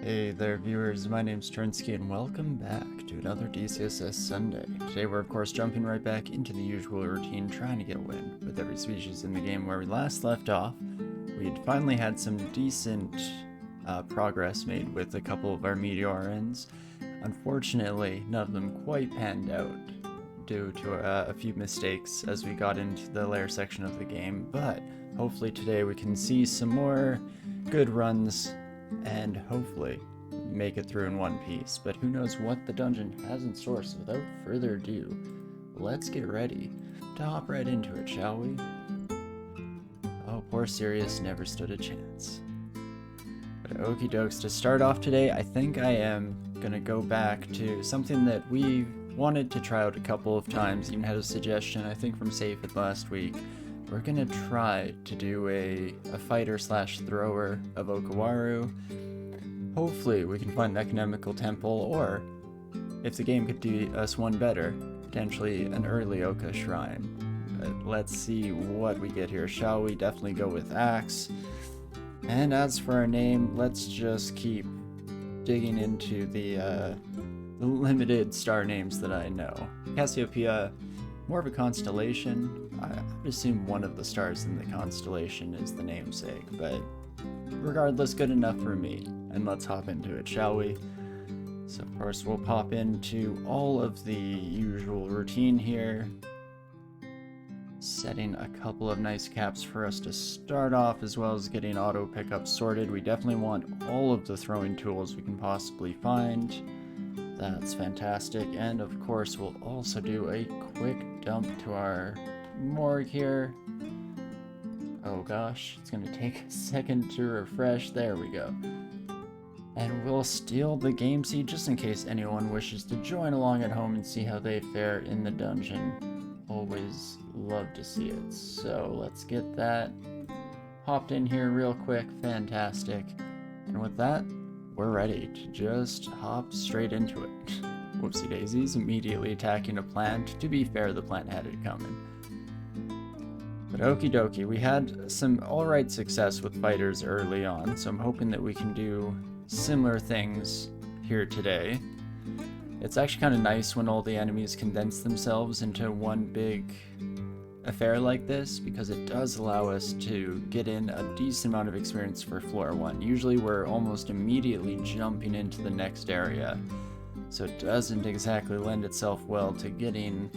Hey there viewers, my name's Torinski and welcome back to another DCSS Sunday. Today we're of course jumping right back into the usual routine, trying to get a win with every species in the game. Where we last left off, we'd finally had some decent progress made with a couple of our Meteorans. Unfortunately, none of them quite panned out due to a few mistakes as we got into the lair section of the game, but hopefully today we can see some more good runs and hopefully make it through in one piece. But who knows what the dungeon has in store, so without further ado, let's get ready to hop right into it, shall we? Oh, poor Sirius never stood a chance. But okie dokes, to start off today, I think I am gonna go back to something that we wanted to try out a couple of times, even had a suggestion, I think, from Safed last week. We're gonna try to do a fighter slash thrower of Okawaru. Hopefully we can find an economical temple, or if the game could do us one better, potentially an early Oka shrine. But let's see what we get here, shall we? Definitely go with Axe. And as for our name, let's just keep digging into the limited star names that I know. Cassiopeia, more of a constellation. I would assume one of the stars in the constellation is the namesake, but regardless, good enough for me. And let's hop into it, shall we? So of course we'll pop into all of the usual routine here, setting a couple of nice caps for us to start off, as well as getting auto pickup sorted. We definitely want all of the throwing tools we can possibly find. That's fantastic. And of course we'll also do a quick dump to our morgue here. Oh gosh, it's gonna take a second to refresh. There we go. And we'll steal the game seed just in case anyone wishes to join along at home and see how they fare in the dungeon. Always love to see it. So let's get that hopped in here real quick. Fantastic. And with that, we're ready to just hop straight into it. Whoopsie daisies, immediately attacking a plant. To be fair, the plant had it coming. But okie dokie, we had some alright success with fighters early on, so I'm hoping that we can do similar things here today. It's actually kind of nice when all the enemies condense themselves into one big affair like this, because it does allow us to get in a decent amount of experience for floor 1. Usually we're almost immediately jumping into the next area, so it doesn't exactly lend itself well to getting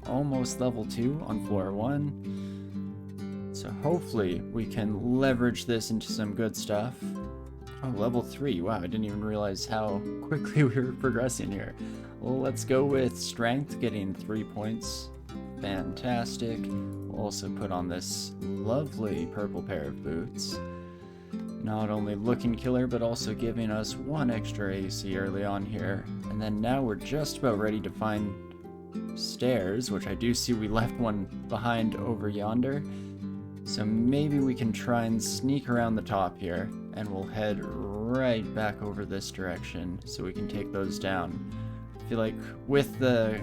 almost level 2 on floor 1. So hopefully we can leverage this into some good stuff. Oh, level 3. Wow, I didn't even realize how quickly we were progressing here. Well, let's go with strength, getting 3 points. Fantastic. We'll also put on this lovely purple pair of boots. Not only looking killer, but also giving us 1 extra AC early on here. And then now we're just about ready to find stairs, which I do see we left one behind over yonder. So maybe we can try and sneak around the top here, and we'll head right back over this direction so we can take those down. I feel like with the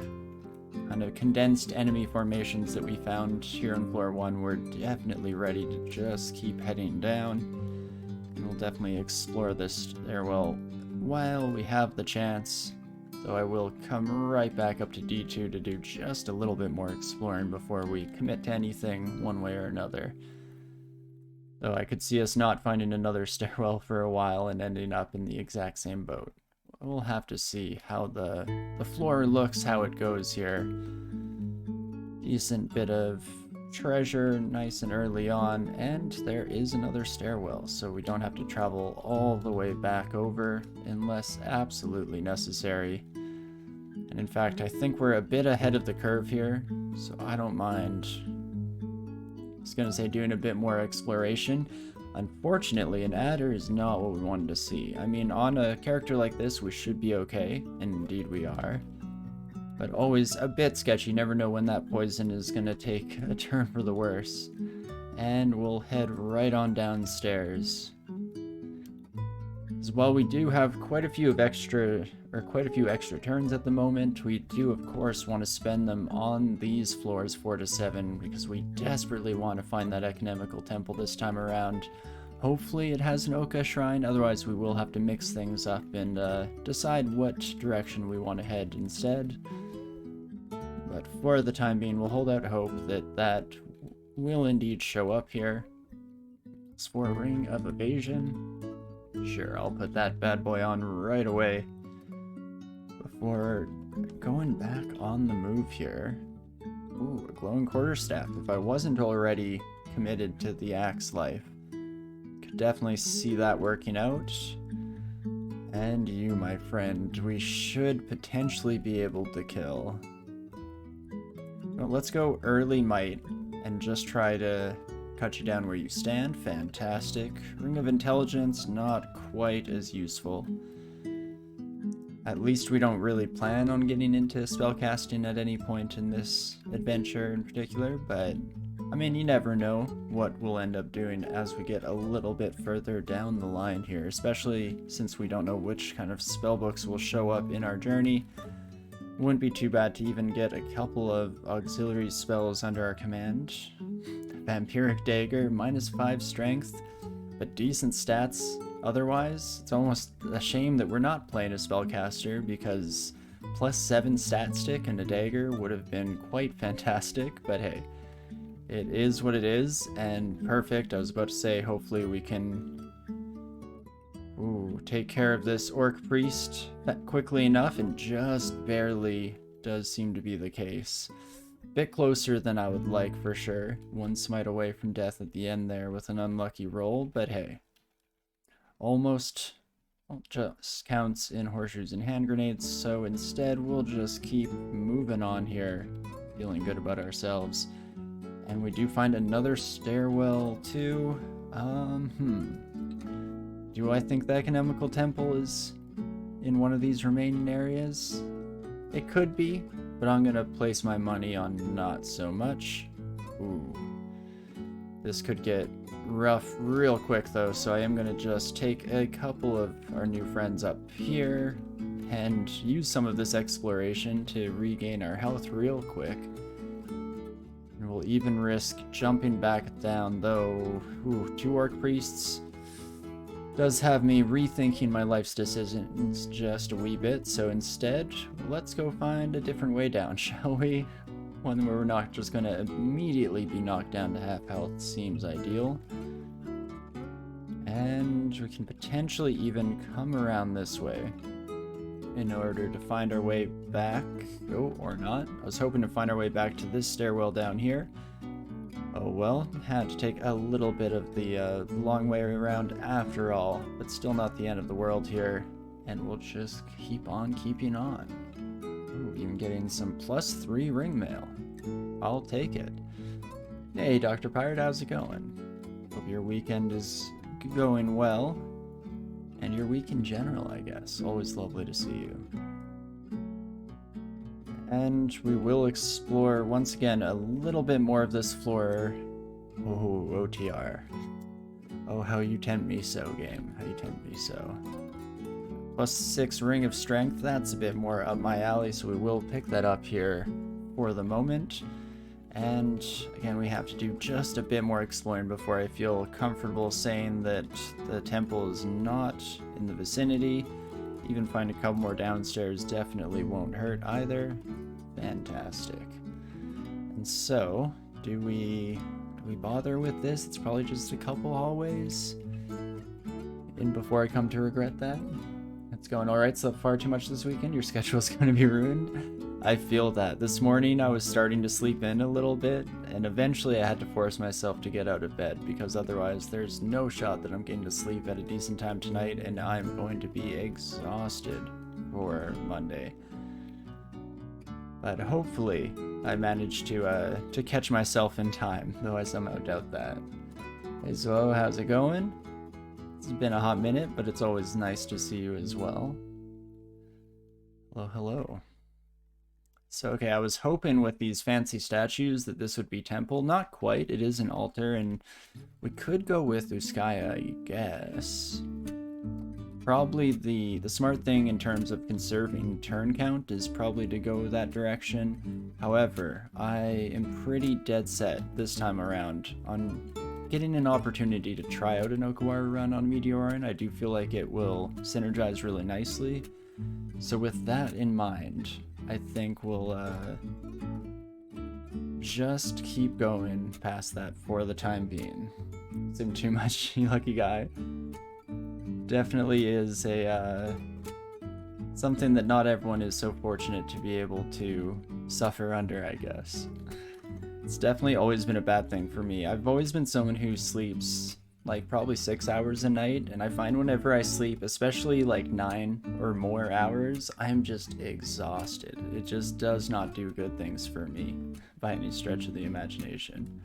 kind of condensed enemy formations that we found here on floor 1, we're definitely ready to just keep heading down. And we'll definitely explore this stairwell while we have the chance. So I will come right back up to D2 to do just a little bit more exploring before we commit to anything one way or another. Though I could see us not finding another stairwell for a while and ending up in the exact same boat. We'll have to see how the floor looks, how it goes here. Decent bit of treasure, nice and early on, and there is another stairwell, so we don't have to travel all the way back over unless absolutely necessary. And in fact, I think we're a bit ahead of the curve here, so I don't mind, I was gonna say, doing a bit more exploration. Unfortunately, an adder is not what we wanted to see. I mean, on a character like this, we should be okay, and indeed we are. But always a bit sketchy, never know when that poison is gonna take a turn for the worse. And we'll head right on downstairs. As well, we do have quite a few extra turns at the moment. We do, of course, want to spend them on these floors 4 to 7 because we desperately want to find that economical temple this time around. Hopefully it has an Oka shrine, otherwise we will have to mix things up and decide what direction we want to head instead. But for the time being, we'll hold out hope that that will indeed show up here. It's for a Ring of Evasion. Sure, I'll put that bad boy on right away. Before going back on the move here. Ooh, a glowing quarterstaff. If I wasn't already committed to the axe life, could definitely see that working out. And you, my friend, we should potentially be able to kill. Well, let's go early might and just try to cut you down where you stand. Fantastic. Ring of Intelligence, not quite as useful. At least we don't really plan on getting into spellcasting at any point in this adventure in particular, but I mean, you never know what we'll end up doing as we get a little bit further down the line here, especially since we don't know which kind of spellbooks will show up in our journey. Wouldn't be too bad to even get a couple of auxiliary spells under our command. Vampiric Dagger, -5 strength, but decent stats otherwise. It's almost a shame that we're not playing a spellcaster, because +7 stat stick and a dagger would have been quite fantastic, but hey, it is what it is, and perfect. I was about to say, hopefully we can take care of this orc priest quickly enough, and just barely does seem to be the case. Bit closer than I would like for sure. One smite away from death at the end there with an unlucky roll, but hey. Almost just counts in horseshoes and hand grenades, so instead we'll just keep moving on here, feeling good about ourselves. And we do find another stairwell too. Do I think the Economical Temple is in one of these remaining areas? It could be, but I'm gonna place my money on not so much. Ooh. This could get rough real quick though, so I am gonna just take a couple of our new friends up here and use some of this exploration to regain our health real quick. And we'll even risk jumping back down though. Ooh, 2 orc priests does have me rethinking my life's decisions just a wee bit, so instead, let's go find a different way down, shall we? One where we're not just gonna immediately be knocked down to half health seems ideal. And we can potentially even come around this way in order to find our way back. Oh, or not. I was hoping to find our way back to this stairwell down here. Oh well, had to take a little bit of the long way around after all, but still not the end of the world here. And we'll just keep on keeping on. Ooh, even getting some +3 ring mail. I'll take it. Hey, Dr. Pirate, how's it going? Hope your weekend is going well. And your week in general, I guess. Always lovely to see you. And we will explore, once again, a little bit more of this floor. Oh, OTR. Oh, how you tempt me so, game. How you tempt me so. +6 Ring of Strength, that's a bit more up my alley, so we will pick that up here for the moment. And again, we have to do just a bit more exploring before I feel comfortable saying that the temple is not in the vicinity. Even find a couple more downstairs definitely won't hurt either. Fantastic. And so, do we bother with this? It's probably just a couple hallways in before I come to regret that. It's going alright so far. Too much this weekend? Your schedule's going to be ruined? I feel that. This morning I was starting to sleep in a little bit, and eventually I had to force myself to get out of bed, because otherwise there's no shot that I'm getting to sleep at a decent time tonight, and I'm going to be exhausted for Monday. But hopefully I managed to catch myself in time, though I somehow doubt that. Hey Zo, how's it going? It's been a hot minute, but it's always nice to see you as well. Hello, hello. So, okay, I was hoping with these fancy statues that this would be temple. Not quite, it is an altar, and we could go with Uskaya, I guess. Probably the smart thing in terms of conserving turn count is probably to go that direction. However, I am pretty dead set this time around on getting an opportunity to try out an Okawaru run on Meteoran. I do feel like it will synergize really nicely. So with that in mind, I think we'll just keep going past that for the time being. Sim too much, you lucky guy. Definitely is a something that not everyone is so fortunate to be able to suffer under, I guess. It's definitely always been a bad thing for me. I've always been someone who sleeps like probably 6 hours a night, and I find whenever I sleep, especially like 9 or more hours, I'm just exhausted. It just does not do good things for me by any stretch of the imagination.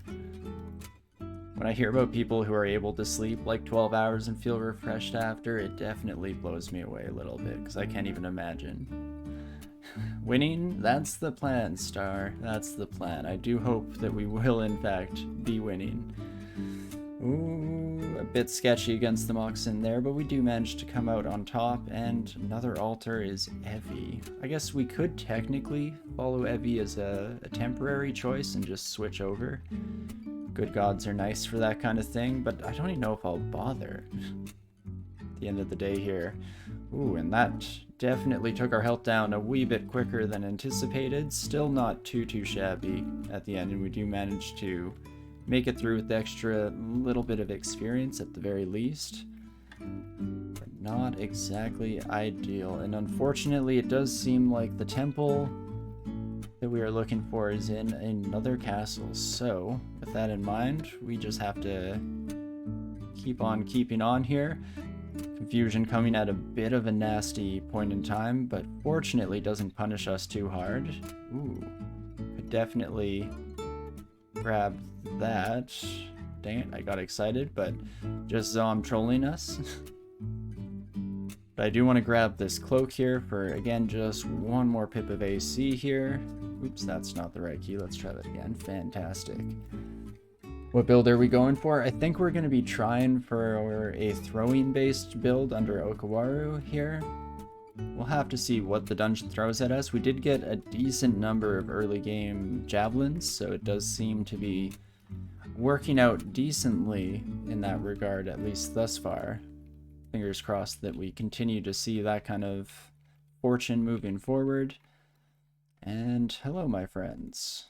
When I hear about people who are able to sleep like 12 hours and feel refreshed after, it definitely blows me away a little bit, because I can't even imagine. Winning? That's the plan, Star. That's the plan. I do hope that we will, in fact, be winning. Ooh, a bit sketchy against the Moxen there, but we do manage to come out on top, and another altar is Evie. I guess we could technically follow Evie as a temporary choice and just switch over. Good gods are nice for that kind of thing, but I don't even know if I'll bother at the end of the day here. Ooh, and that definitely took our health down a wee bit quicker than anticipated. Still not too shabby at the end, and we do manage to make it through with the extra little bit of experience at the very least. But not exactly ideal, and unfortunately it does seem like the temple that we are looking for is in another castle. So with that in mind, we just have to keep on keeping on here. Confusion coming at a bit of a nasty point in time, but fortunately doesn't punish us too hard. Ooh, could definitely grab that. Dang it, I got excited, but just Zom trolling us. But I do want to grab this cloak here for, again, just one more pip of AC here. Oops, that's not the right key. Let's try that again. Fantastic. What build are we going for? I think we're going to be trying for a throwing-based build under Okawaru here. We'll have to see what the dungeon throws at us. We did get a decent number of early game javelins, so it does seem to be working out decently in that regard, at least thus far. Fingers crossed that we continue to see that kind of fortune moving forward. And hello, my friends.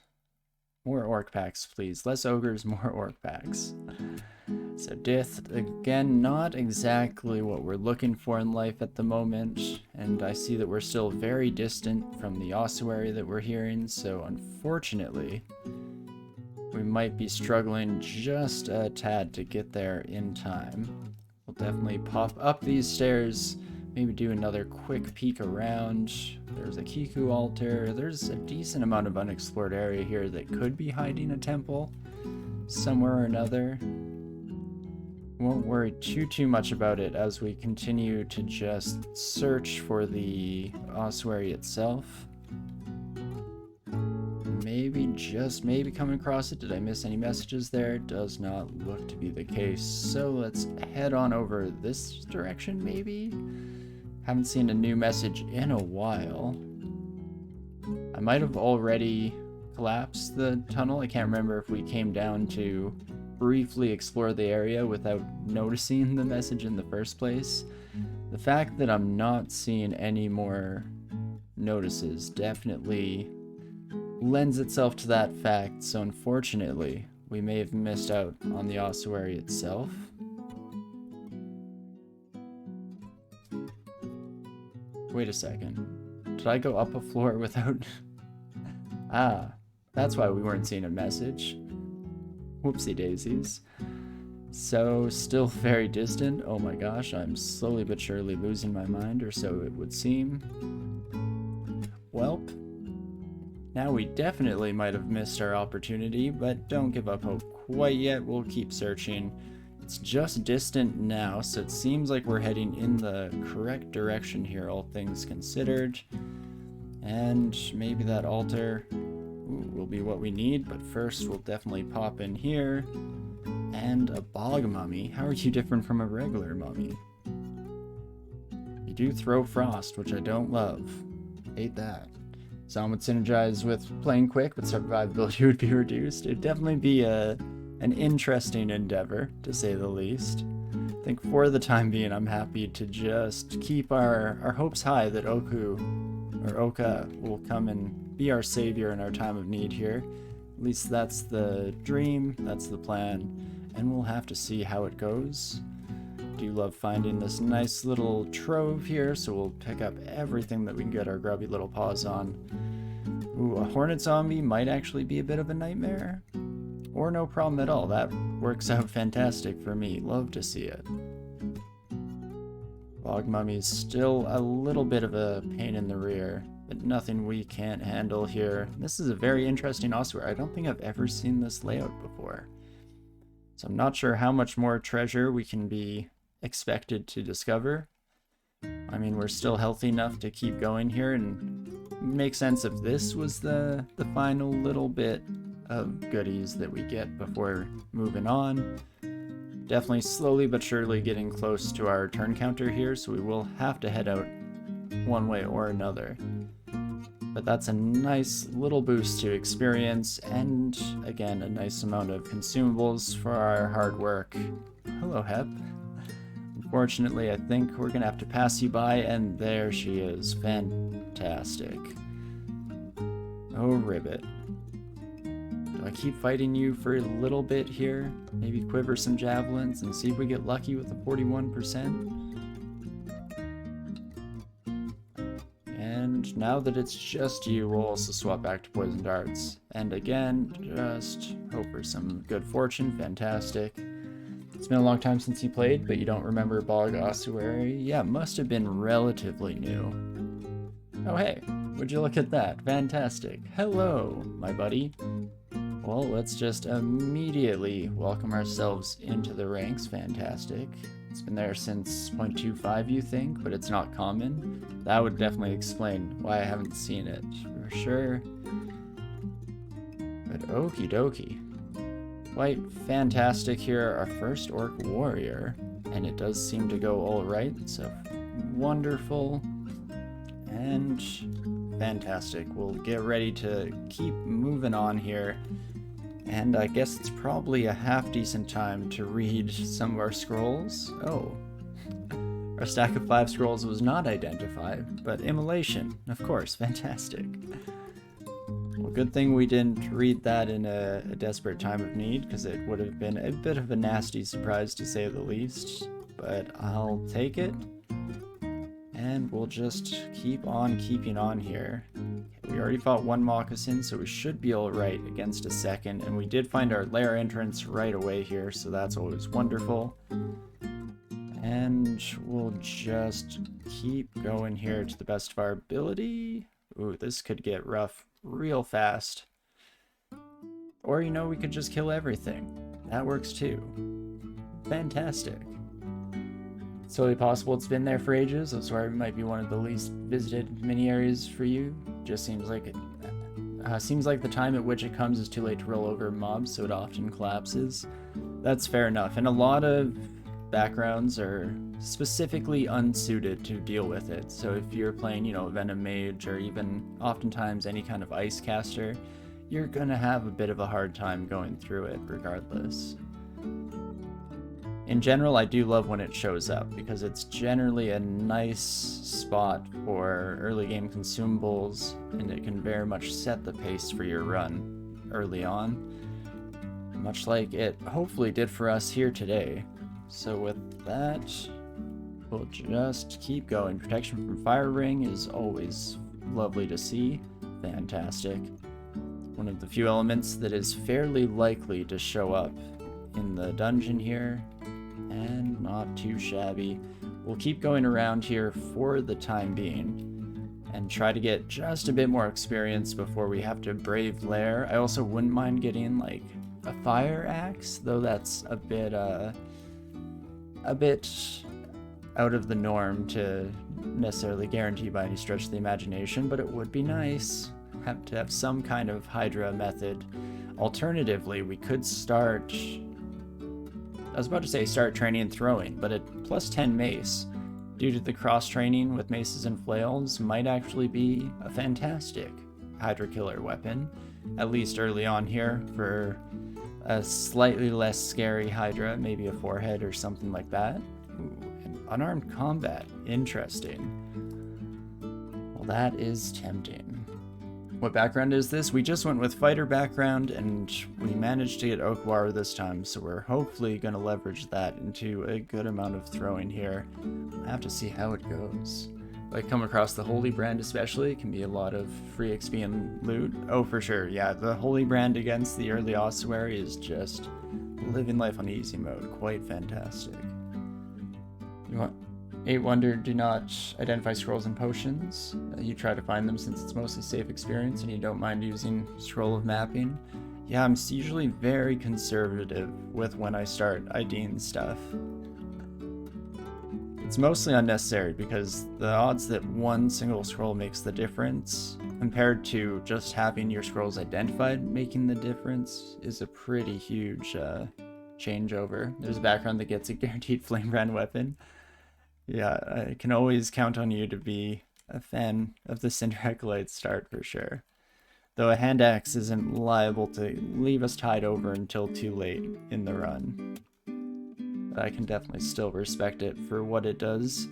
More orc packs, please. Less ogres, more orc packs. So Dith, again, not exactly what we're looking for in life at the moment, and I see that we're still very distant from the ossuary that we're hearing, so unfortunately, we might be struggling just a tad to get there in time. We'll definitely pop up these stairs, maybe do another quick peek around. There's a Kiku altar. There's a decent amount of unexplored area here that could be hiding a temple somewhere or another. Won't worry too much about it as we continue to just search for the ossuary itself. Maybe, just maybe coming across it. Did I miss any messages there? Does not look to be the case. So let's head on over this direction, maybe? Haven't seen a new message in a while. I might have already collapsed the tunnel. I can't remember if we came down to briefly explore the area without noticing the message in the first place. The fact that I'm not seeing any more notices definitely lends itself to that fact, so unfortunately, we may have missed out on the ossuary itself. Wait a second. Did I go up a floor without... Ah, that's why we weren't seeing a message. Whoopsie daisies. So, still very distant. Oh my gosh, I'm slowly but surely losing my mind, or so it would seem. Welp. Now we definitely might have missed our opportunity, but don't give up hope quite yet. We'll keep searching. It's just distant now, so it seems like we're heading in the correct direction here, all things considered. And maybe that altar will be what we need, but first we'll definitely pop in here. And a bog mummy. How are you different from a regular mummy? You do throw frost, which I don't love. Hate that. Some would synergize with playing quick, but survivability would be reduced. It'd definitely be a an interesting endeavor, to say the least. I think for the time being, I'm happy to just keep our hopes high that Oka will come and be our savior in our time of need here. At least that's the dream, that's the plan, and we'll have to see how it goes. Do love finding this nice little trove here, so we'll pick up everything that we can get our grubby little paws on. Ooh, a hornet zombie might actually be a bit of a nightmare. Or no problem at all. That works out fantastic for me. Love to see it. Bog mummy's still a little bit of a pain in the rear, but nothing we can't handle here. This is a very interesting ossuary. I don't think I've ever seen this layout before. So I'm not sure how much more treasure we can be expected to discover. I mean, we're still healthy enough to keep going here, and make sense if this was the final little bit of goodies that we get before moving on. Definitely slowly but surely getting close to our turn counter here, so we will have to head out one way or another. But that's a nice little boost to experience, and again, a nice amount of consumables for our hard work. Hello, Hep. Unfortunately, I think we're gonna have to pass you by, and there she is. Fantastic. Oh, ribbit. Do I keep fighting you for a little bit here? Maybe quiver some javelins and see if we get lucky with the 41%? And now that it's just you, we'll also swap back to poison darts. And again, just hope for some good fortune. Fantastic. It's been a long time since you played, but you don't remember Bog Ossuary? Yeah, must have been relatively new. Oh hey, would you look at that? Fantastic. Hello, my buddy. Well, let's just immediately welcome ourselves into the ranks. Fantastic. It's been there since 0.25, you think, but it's not common. That would definitely explain why I haven't seen it, for sure. But okie dokie. Quite fantastic here, our first orc warrior, and it does seem to go all right, so wonderful and fantastic. We'll get ready to keep moving on here, and I guess it's probably a half-decent time to read some of our scrolls. Oh, our stack of 5 scrolls was not identified, but immolation, of course, fantastic. Well, good thing we didn't read that in a desperate time of need, because it would have been a bit of a nasty surprise to say the least, but I'll take it, and we'll just keep on keeping on here. We already fought 1 moccasin, so we should be alright against a second, and we did find our lair entrance right away here, so that's always wonderful. And we'll just keep going here to the best of our ability. Ooh, this could get rough real fast. Or, you know, we could just kill everything. That works too. Fantastic. It's totally possible it's been there for ages. That's why it might be one of the least visited mini areas for you. Just seems like it seems like the time at which it comes is too late to roll over mobs, so it often collapses. That's fair enough. And a lot of backgrounds are specifically unsuited to deal with it. So if you're playing, you know, Venom Mage or even oftentimes any kind of ice caster, you're gonna have a bit of a hard time going through it regardless. In general, I do love when it shows up because it's generally a nice spot for early game consumables, and it can very much set the pace for your run early on, much like it hopefully did for us here today. So with that, we'll just keep going. Protection from fire ring is always lovely to see. Fantastic. One of the few elements that is fairly likely to show up in the dungeon here, and not too shabby. We'll keep going around here for the time being and try to get just a bit more experience before we have to brave lair. I also wouldn't mind getting like a fire axe, though that's a bit out of the norm to necessarily guarantee by any stretch of the imagination, but it would be nice to have some kind of Hydra method. Alternatively, we could start, I was about to say start training and throwing, but at plus 10 mace, due to the cross training with maces and flails, might actually be a fantastic. Hydra Killer weapon, at least early on here, for a slightly less scary Hydra, maybe a forehead or something like that. Ooh, and unarmed combat, interesting. Well, that is tempting. What background is this? We just went with fighter background, and we managed to get Okwara this time, so we're hopefully going to leverage that into a good amount of throwing here. I have to see how it goes. If I come across the Holy Brand especially, it can be a lot of free XP and loot. Oh, for sure, yeah, the Holy Brand against the early ossuary is just living life on easy mode. Quite fantastic. You want 8 Wonder, do not identify scrolls and potions. You try to find them since it's mostly safe experience and you don't mind using Scroll of Mapping. Yeah, I'm usually very conservative with when I start IDing stuff. It's mostly unnecessary because the odds that one single scroll makes the difference compared to just having your scrolls identified making the difference is a pretty huge changeover. There's a background that gets a guaranteed Flame Brand weapon. Yeah, I can always count on you to be a fan of the Cinder Acolyte start for sure. Though a hand axe isn't liable to leave us tied over until too late in the run. But I can definitely still respect it for what it does.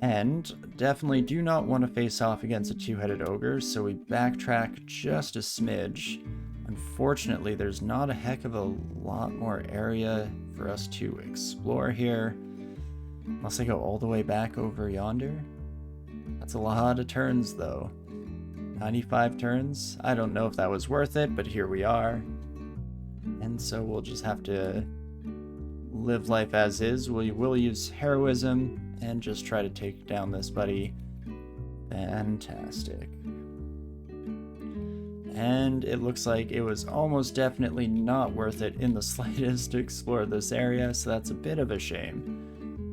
And definitely do not want to face off against a two-headed ogre, so we backtrack just a smidge. Unfortunately, there's not a heck of a lot more area for us to explore here. Unless I go all the way back over yonder. That's a lot of turns though. 95 turns? I don't know if that was worth it, but here we are. And so we'll just have to live life as is. We will use heroism and just try to take down this buddy. Fantastic. And it looks like it was almost definitely not worth it in the slightest to explore this area, so that's a bit of a shame.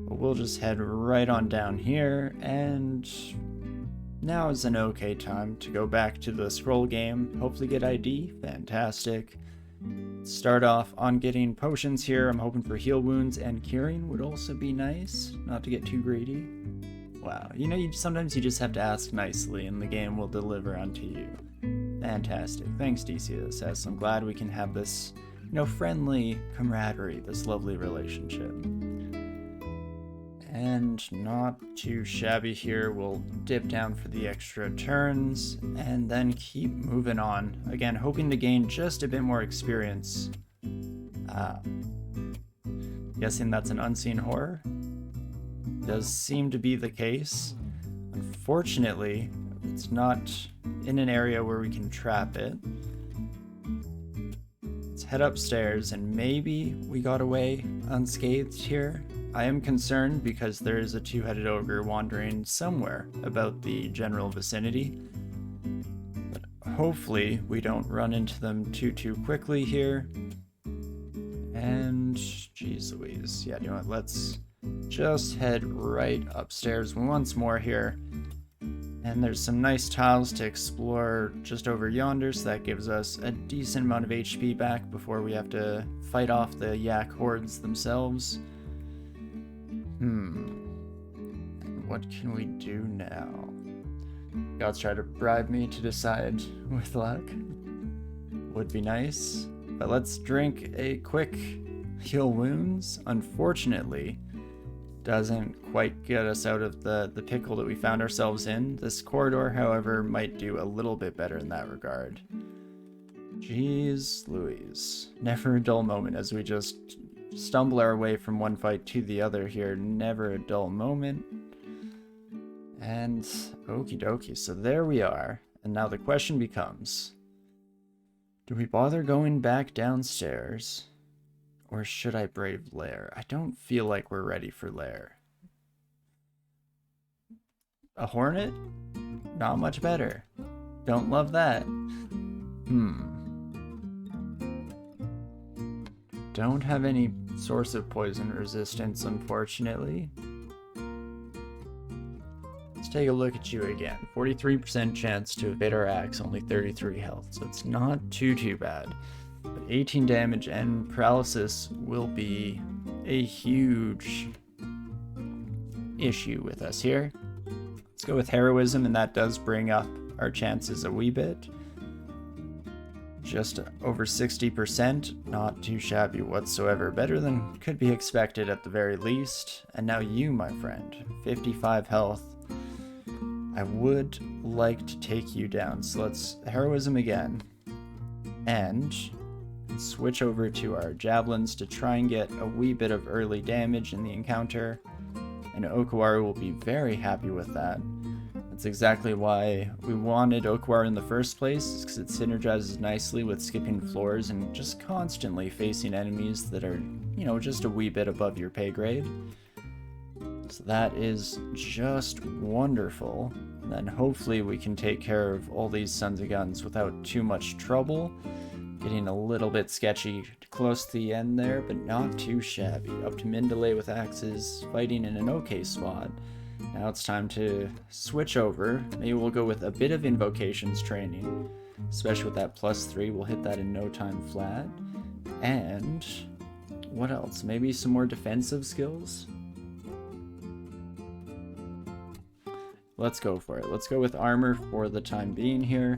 But we'll just head right on down here, and now is an okay time to go back to the scroll game, hopefully get ID. Fantastic. Start off on getting potions here. I'm hoping for heal wounds, and curing would also be nice, not to get too greedy. Wow, you know, sometimes you just have to ask nicely and the game will deliver unto you. Fantastic. Thanks, DCSS. I'm glad we can have this, you know, friendly camaraderie, this lovely relationship. And not too shabby here. We'll dip down for the extra turns and then keep moving on. Again, hoping to gain just a bit more experience. Guessing that's an unseen horror? Does seem to be the case. Unfortunately, it's not in an area where we can trap it. Let's head upstairs and maybe we got away unscathed here. I am concerned because there is a two-headed ogre wandering somewhere about the general vicinity. But hopefully we don't run into them too quickly here. And geez Louise. Yeah, you know what? Let's just head right upstairs once more here. And there's some nice tiles to explore just over yonder, so that gives us a decent amount of HP back before we have to fight off the yak hordes themselves. And what can we do now? Gods try to bribe me to decide with luck. Would be nice. But let's drink a quick heal wounds. Unfortunately, doesn't quite get us out of the pickle that we found ourselves in. This corridor, however, might do a little bit better in that regard. Jeez Louise. Never a dull moment as we just stumble our way from one fight to the other here. Never a dull moment. And okie dokie, so there we are. And now the question becomes, do we bother going back downstairs? Or should I brave Lair? I don't feel like we're ready for Lair. A hornet? Not much better. Don't love that. Don't have any source of poison resistance, unfortunately. Let's take a look at you again. 43% chance to evade our axe, only 33 health, so it's not too bad. But 18 damage and paralysis will be a huge issue with us here. Let's go with heroism, and that does bring up our chances a wee bit. Just over 60%, not too shabby whatsoever. Better than could be expected at the very least. And now you, my friend, 55 health. I would like to take you down, so let's heroism again. And switch over to our javelins to try and get a wee bit of early damage in the encounter. And Okawaru will be very happy with that. That's exactly why we wanted Okawaru in the first place, because it synergizes nicely with skipping floors and just constantly facing enemies that are, you know, just a wee bit above your pay grade. So that is just wonderful. And then hopefully we can take care of all these sons of guns without too much trouble. Getting a little bit sketchy close to the end there, but not too shabby. Up to Mindalay with axes, fighting in an okay spot. Now it's time to switch over. Maybe we'll go with a bit of invocations training, especially with that +3. We'll hit that in no time flat. And what else? Maybe some more defensive skills? Let's go for it. Let's go with armor for the time being here.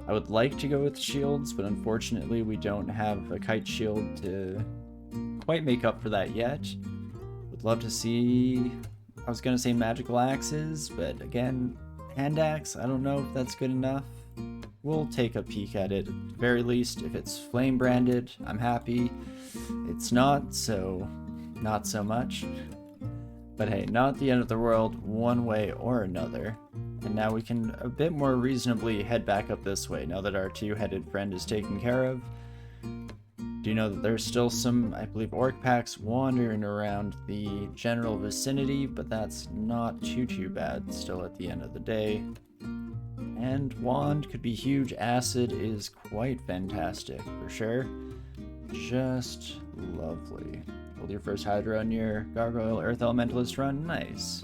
I would like to go with shields, but unfortunately we don't have a kite shield to quite make up for that yet. Would love to see, I was gonna say magical axes, but again, hand axe, I don't know if that's good enough. We'll take a peek at it. At the very least, if it's flame branded, I'm happy. It's not, so not so much. But hey, not the end of the world one way or another. And now we can a bit more reasonably head back up this way now that our two-headed friend is taken care of. Do you know that there's still some, I believe, orc packs wandering around the general vicinity, but that's not too bad still at the end of the day. And wand could be huge. Acid is quite fantastic for sure. Just lovely. Hold your first Hydra on your Gargoyle Earth Elementalist run. Nice.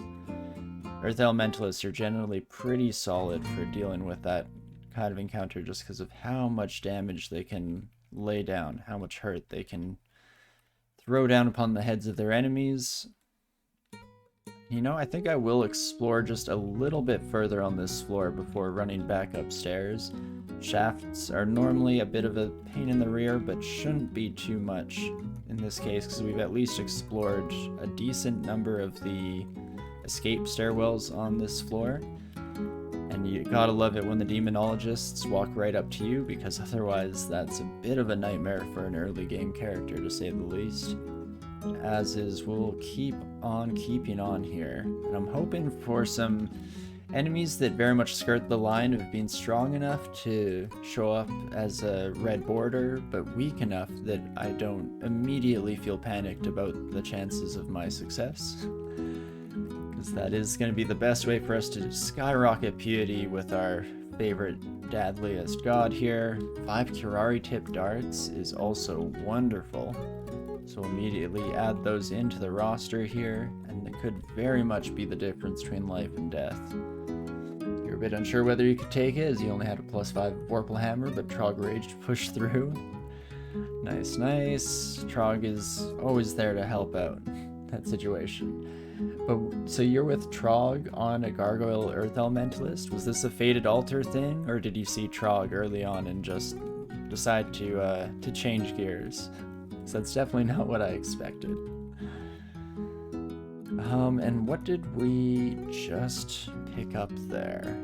Earth Elementalists are generally pretty solid for dealing with that kind of encounter just because of how much damage they can lay down, how much hurt they can throw down upon the heads of their enemies. You know, I think I will explore just a little bit further on this floor before running back upstairs. Shafts are normally a bit of a pain in the rear, but shouldn't be too much in this case because we've at least explored a decent number of the escape stairwells on this floor. And you gotta love it when the demonologists walk right up to you, because otherwise that's a bit of a nightmare for an early game character, to say the least. As is, we'll keep on keeping on here. And I'm hoping for some enemies that very much skirt the line of being strong enough to show up as a red border, but weak enough that I don't immediately feel panicked about the chances of my success. Because that is going to be the best way for us to skyrocket piety with our favorite deadliest god here. 5 Kirari tip darts is also wonderful. So we'll immediately add those into the roster here, and it could very much be the difference between life and death. You're a bit unsure whether you could take it, as you only had a +5 Vorpal Hammer, but Trog Rage to push through. Nice, nice. Trog is always there to help out that situation. But so you're with Trog on a Gargoyle Earth Elementalist? Was this a Fated Altar thing, or did you see Trog early on and just decide to change gears? So that's definitely not what I expected. And what did we just pick up there?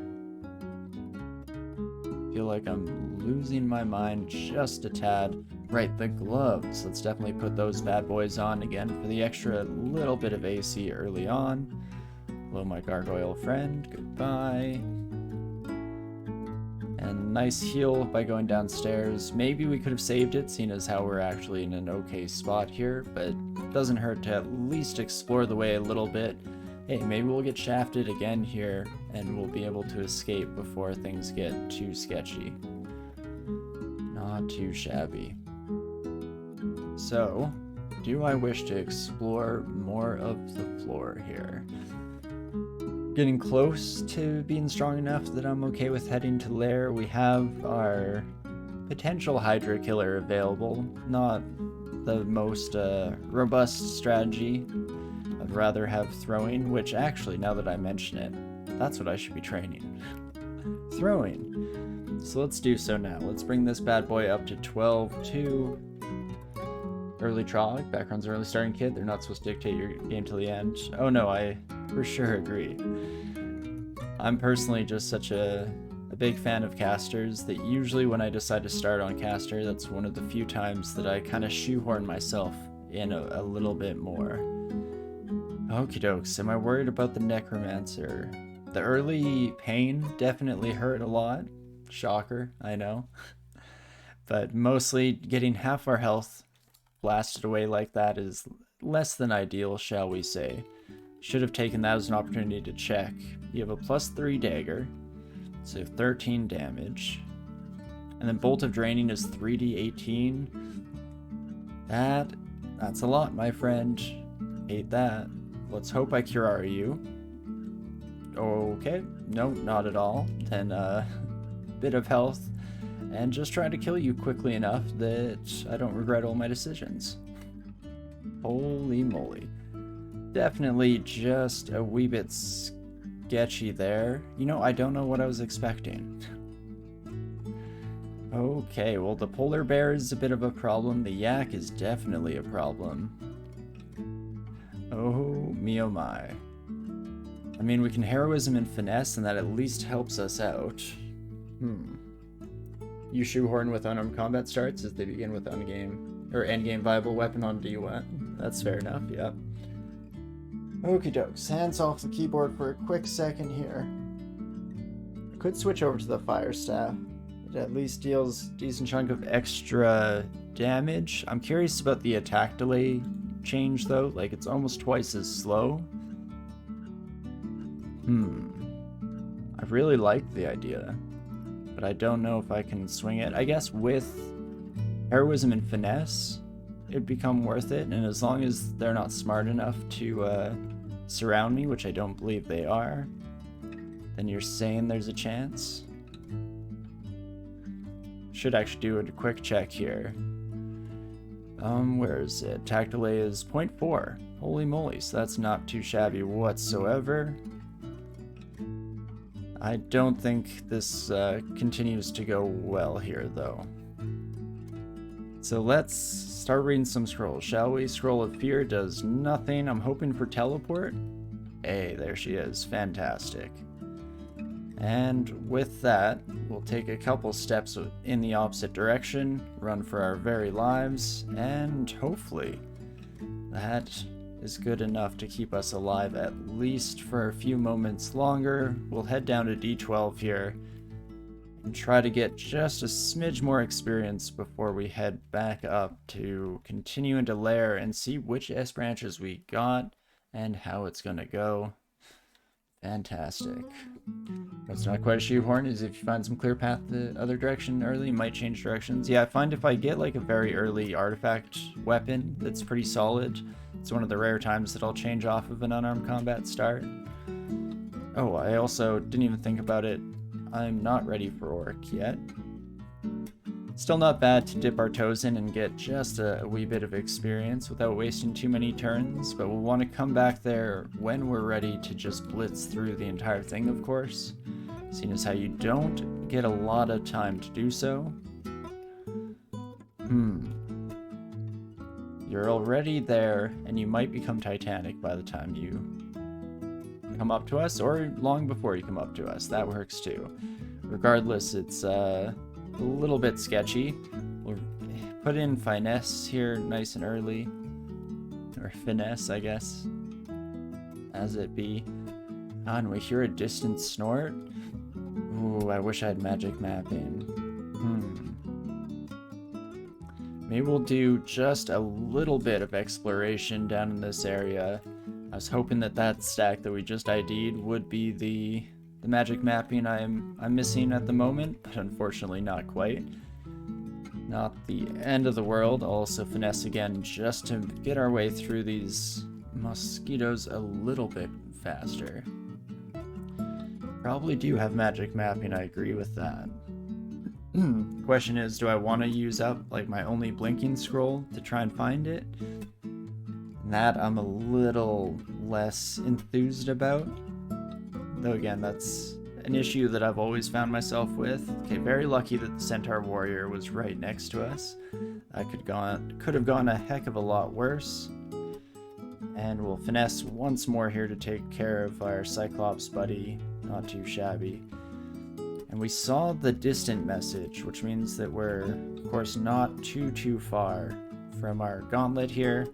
I feel like I'm losing my mind just a tad. Right, the gloves. Let's definitely put those bad boys on again for the extra little bit of AC early on. Hello, my gargoyle friend. Goodbye. And nice heal by going downstairs. Maybe we could have saved it, seeing as how we're actually in an okay spot here, but it doesn't hurt to at least explore the way a little bit. Hey, maybe we'll get shafted again here, and we'll be able to escape before things get too sketchy. Not too shabby. So, do I wish to explore more of the floor here? Getting close to being strong enough that I'm okay with heading to Lair. We have our potential Hydra killer available. Not the most robust strategy. I'd rather have throwing, which actually, now that I mention it, that's what I should be training. throwing. So let's do so now. Let's bring this bad boy up to 12-2. Early Trog, background's early starting kid. They're not supposed to dictate your game till the end. Oh no, I for sure agree. I'm personally just such a big fan of casters that usually when I decide to start on caster, that's one of the few times that I kind of shoehorn myself in a little bit more. Okie dokes, am I worried about the necromancer? The early pain definitely hurt a lot. Shocker, I know. But mostly getting half our health blasted away like that is less than ideal, shall we say. Should have taken that as an opportunity to check. You have a +3 dagger, so 13 damage. And then Bolt of Draining is 3d18. That's a lot, my friend. Hate that. Let's hope I cure you. Okay, no, not at all. Then bit of health, and just try to kill you quickly enough that I don't regret all my decisions. Holy moly. Definitely just a wee bit sketchy there. You know, I don't know what I was expecting. Okay, well the polar bear is a bit of a problem. The yak is definitely a problem. Oh me oh my. I mean, we can heroism and finesse, and that at least helps us out. You shoehorn with unarmed combat starts as they begin with endgame viable weapon on D1. That's fair enough, yeah. Okie dokes, hands off the keyboard for a quick second here. I could switch over to the fire staff. It at least deals a decent chunk of extra damage. I'm curious about the attack delay change though, like it's almost twice as slow. I really like the idea, but I don't know if I can swing it. I guess with heroism and finesse, it'd become worth it, and as long as they're not smart enough to surround me, which I don't believe they are, then you're saying there's a chance? Should actually do a quick check here. Where is it? Attack delay is 0.4. Holy moly, so that's not too shabby whatsoever. I don't think this continues to go well here, though. So let's start reading some scrolls, shall we? Scroll of Fear does nothing. I'm hoping for teleport. Hey, there she is. Fantastic. And with that, we'll take a couple steps in the opposite direction, run for our very lives, and hopefully that is good enough to keep us alive at least for a few moments longer. We'll head down to D12 here and try to get just a smidge more experience before we head back up to continue into Lair and see which S branches we got and how it's gonna go. Fantastic. What's not quite a shoehorn is if you find some clear path the other direction early, you might change directions. Yeah, I find if I get like a very early artifact weapon that's pretty solid, it's one of the rare times that I'll change off of an unarmed combat start. Oh, I also didn't even think about it. I'm not ready for Orc yet. Still not bad to dip our toes in and get just a wee bit of experience without wasting too many turns, but we'll want to come back there when we're ready to just blitz through the entire thing, of course, seeing as how you don't get a lot of time to do so. You're already there, and you might become Titanic by the time you come up to us, or long before you come up to us. That works too. Regardless, it's a little bit sketchy. We'll put in finesse here nice and early, or finesse, I guess, as it be. And we hear a distant snort. Ooh, I wish I had magic mapping. Maybe we'll do just a little bit of exploration down in this area. I was hoping that that stack that we just ID'd would be the magic mapping I'm missing at the moment, but unfortunately not quite. Not the end of the world. I'll also finesse again just to get our way through these mosquitoes a little bit faster. Probably do have magic mapping, I agree with that. Question is, do I want to use up like my only blinking scroll to try and find it? That I'm a little less enthused about. Though again, that's an issue that I've always found myself with. Okay, very lucky that the Centaur Warrior was right next to us. That could have gone a heck of a lot worse. And we'll finesse once more here to take care of our Cyclops buddy. Not too shabby. And we saw the distant message, which means that we're, of course, not too far from our gauntlet here.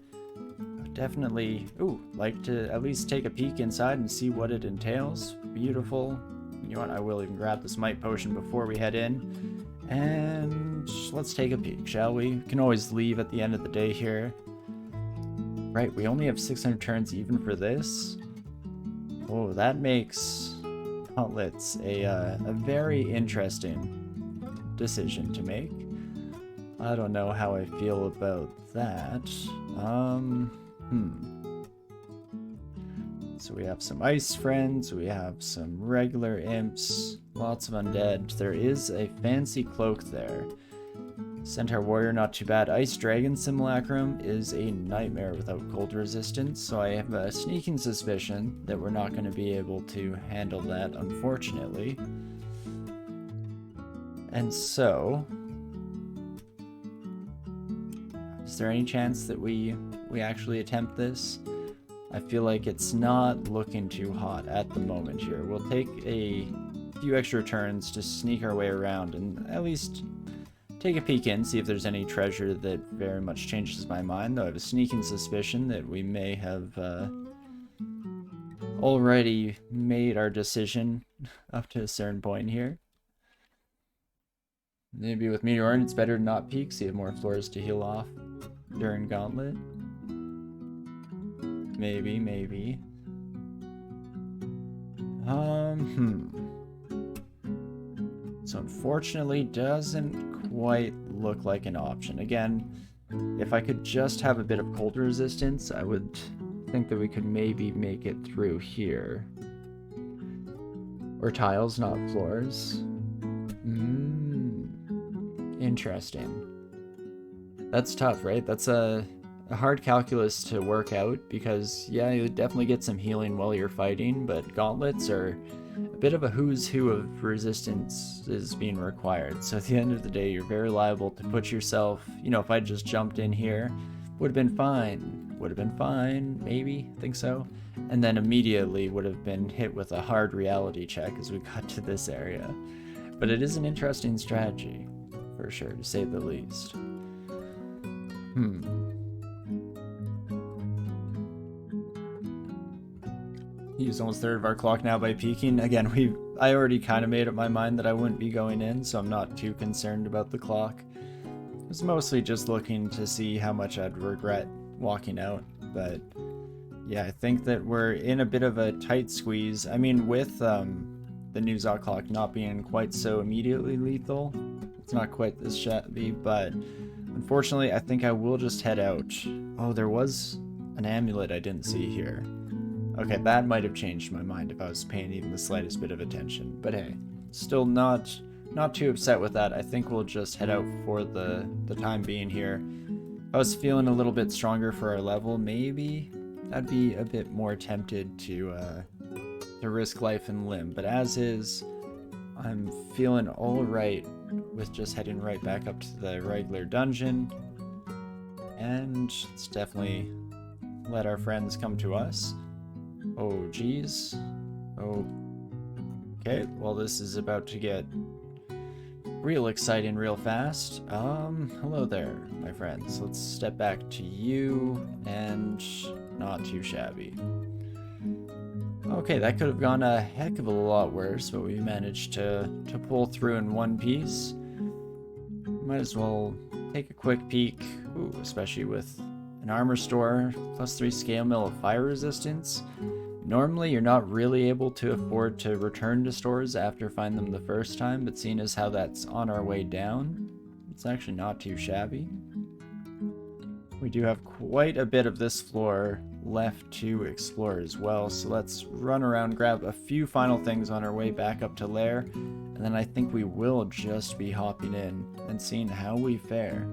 Definitely, like to at least take a peek inside and see what it entails. Beautiful. You know what, I will even grab this might potion before we head in. And let's take a peek, shall we? We can always leave at the end of the day here. Right, we only have 600 turns even for this. Oh, that makes gauntlets a very interesting decision to make. I don't know how I feel about that. So we have some ice friends, we have some regular imps, lots of undead. There is a fancy cloak there. Centaur Warrior, not too bad. Ice Dragon Simulacrum is a nightmare without cold resistance, so I have a sneaking suspicion that we're not going to be able to handle that, unfortunately. And so, is there any chance that we actually attempt this? I feel like it's not looking too hot at the moment here. We'll take a few extra turns to sneak our way around and at least take a peek in, see if there's any treasure that very much changes my mind, though I have a sneaking suspicion that we may have already made our decision up to a certain point here. Maybe with Meteoran it's better to not peek, so you have more floors to heal off during Gauntlet. Maybe. So unfortunately doesn't quite look like an option. Again, if I could just have a bit of cold resistance, I would think that we could maybe make it through here. Or tiles, not floors. Interesting. That's tough, right? That's a hard calculus to work out because, yeah, you definitely get some healing while you're fighting, but gauntlets are a bit of a who's who of resistance is being required. So at the end of the day, you're very liable to put yourself, you know, if I just jumped in here, would have been fine, maybe, think so. And then immediately would have been hit with a hard reality check as we got to this area. But it is an interesting strategy, for sure, to say the least. He's almost third of our clock now by peeking. Again, I already kind of made up my mind that I wouldn't be going in, so I'm not too concerned about the clock. I was mostly just looking to see how much I'd regret walking out, but yeah, I think that we're in a bit of a tight squeeze. I mean, with the new Zot clock not being quite so immediately lethal, it's not quite this shabby, but unfortunately, I think I will just head out. Oh, there was an amulet I didn't see here. Okay, that might have changed my mind if I was paying even the slightest bit of attention. But hey, still not too upset with that. I think we'll just head out for the time being here. If I was feeling a little bit stronger for our level, maybe I'd be a bit more tempted to risk life and limb. But as is, I'm feeling all right with just heading right back up to the regular dungeon. And let's definitely let our friends come to us. Oh, geez. Oh. Okay, well, this is about to get real exciting real fast. Hello there, my friends. Let's step back to you, and not too shabby. Okay, that could have gone a heck of a lot worse, but we managed to pull through in one piece. Might as well take a quick peek, especially with an armor store, +3 scale mill of fire resistance. Normally, you're not really able to afford to return to stores after finding them the first time, but seeing as how that's on our way down, it's actually not too shabby. We do have quite a bit of this floor left to explore as well, so let's run around, grab a few final things on our way back up to Lair, and then I think we will just be hopping in and seeing how we fare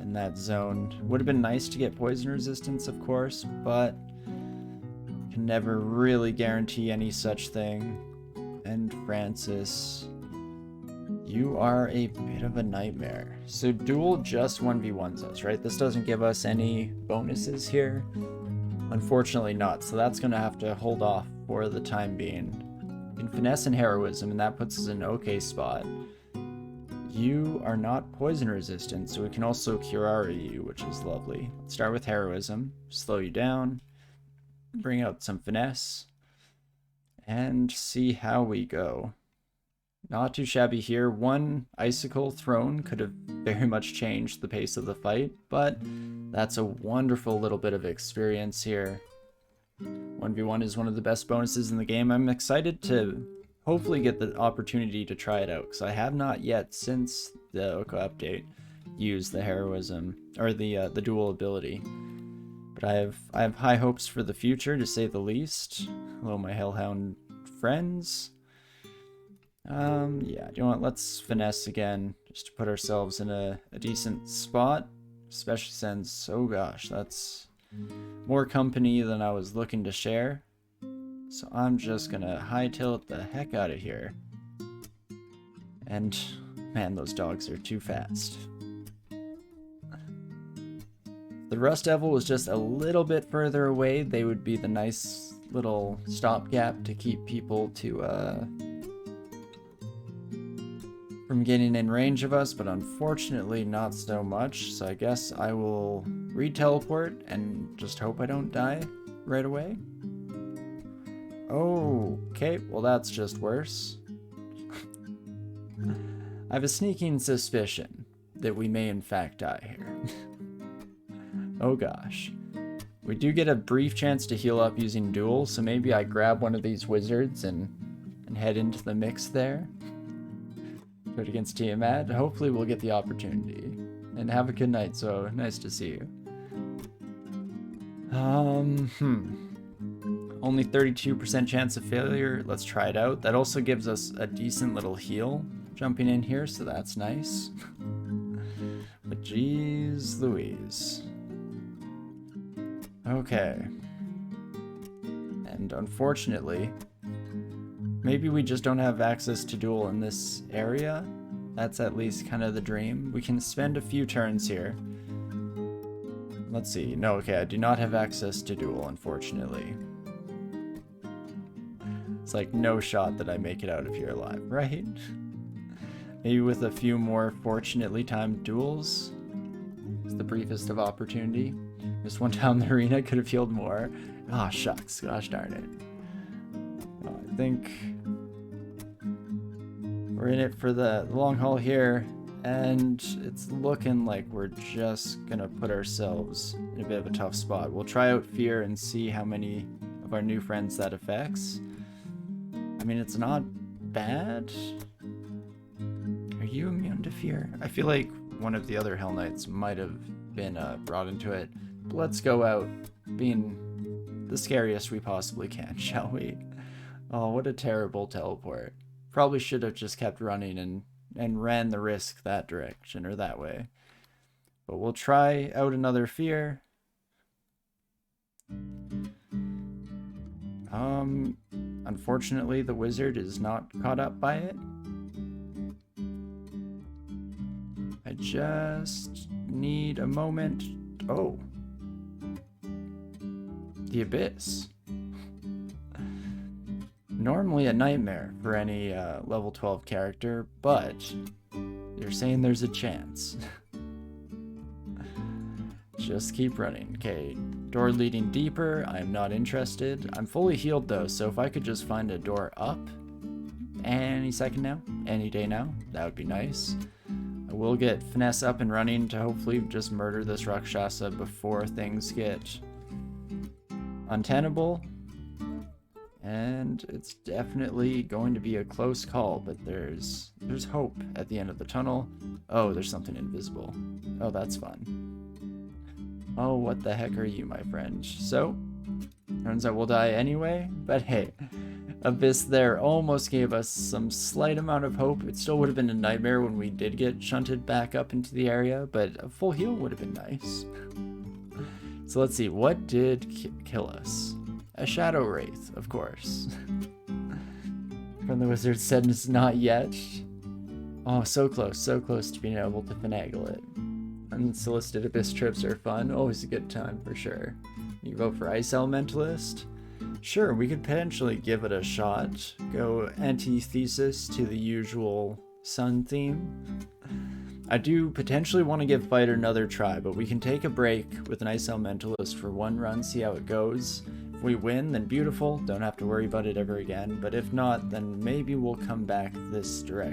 in that zone. Would have been nice to get poison resistance, of course, but can never really guarantee any such thing. And Francis, you are a bit of a nightmare. So duel just 1v1s us, right? This doesn't give us any bonuses here. Unfortunately not, so that's gonna have to hold off for the time being. In finesse and heroism, and that puts us in an okay spot. You are not poison resistant, so we can also curare you, which is lovely. Let's start with heroism, slow you down, bring out some finesse, and see how we go. Not too shabby here. One icicle thrown could have very much changed the pace of the fight, but that's a wonderful little bit of experience here. 1v1 is one of the best bonuses in the game. I'm excited to hopefully get the opportunity to try it out, because I have not yet, since the Oko update, used the heroism, or the dual ability. But I have high hopes for the future, to say the least. Hello, my Hellhound friends. Yeah, do you know what? Let's finesse again, just to put ourselves in a decent spot. Especially since, oh gosh, that's more company than I was looking to share. So I'm just gonna hightail it the heck out of here. And, man, those dogs are too fast. The Rust Devil was just a little bit further away. They would be the nice little stopgap to keep people to, from getting in range of us, but unfortunately not so much. So I guess I will re-teleport and just hope I don't die right away. Okay, well that's just worse. I have a sneaking suspicion that we may in fact die here. Oh gosh. We do get a brief chance to heal up using duel, so maybe I grab one of these wizards and head into the mix there. Put against Tiamat. Hopefully we'll get the opportunity. And have a good night, so nice to see you. Only 32% chance of failure. Let's try it out. That also gives us a decent little heal jumping in here, so that's nice. But geez Louise. Okay. And unfortunately, maybe we just don't have access to duel in this area. That's at least kind of the dream. We can spend a few turns here. Let's see. No, okay, I do not have access to duel, unfortunately. It's like no shot that I make it out of here alive, right? Maybe with a few more fortunately timed duels. It's the briefest of opportunity. Just one down the arena, could have healed more. Ah, shucks. Gosh darn it. I think we're in it for the long haul here, and it's looking like we're just gonna put ourselves in a bit of a tough spot. We'll try out Fear and see how many of our new friends that affects. I mean, it's not bad. Are you immune to Fear? I feel like one of the other Hell Knights might have been brought into it. But let's go out being the scariest we possibly can, shall we? Oh, what a terrible teleport. Probably should have just kept running and ran the risk that direction or that way. But we'll try out another Fear. Unfortunately, the wizard is not caught up by it. I just need a moment. Oh. The Abyss. Normally a nightmare for any level 12 character, but you're saying there's a chance. Just keep running. Okay, door leading deeper. I'm not interested. I'm fully healed though, so if I could just find a door up any second now, any day now, that would be nice. I will get finesse up and running to hopefully just murder this Rakshasa before things get untenable. And it's definitely going to be a close call, but there's hope at the end of the tunnel. Oh, there's something invisible. Oh, that's fun. Oh, what the heck are you, my friend? So, turns out we'll die anyway, but hey, Abyss there almost gave us some slight amount of hope. It still would have been a nightmare when we did get shunted back up into the area, but a full heal would have been nice. So let's see, what did kill us? A Shadow Wraith, of course. From the wizard said it's not yet. Oh, so close to being able to finagle it. Unsolicited Abyss trips are fun, always a good time for sure. You vote for Ice Elementalist? Sure, we could potentially give it a shot. Go antithesis to the usual sun theme. I do potentially want to give Fighter another try, but we can take a break with an Ice Elementalist for one run, see how it goes. If we win, then beautiful, don't have to worry about it ever again, but if not, then maybe we'll come back this direction.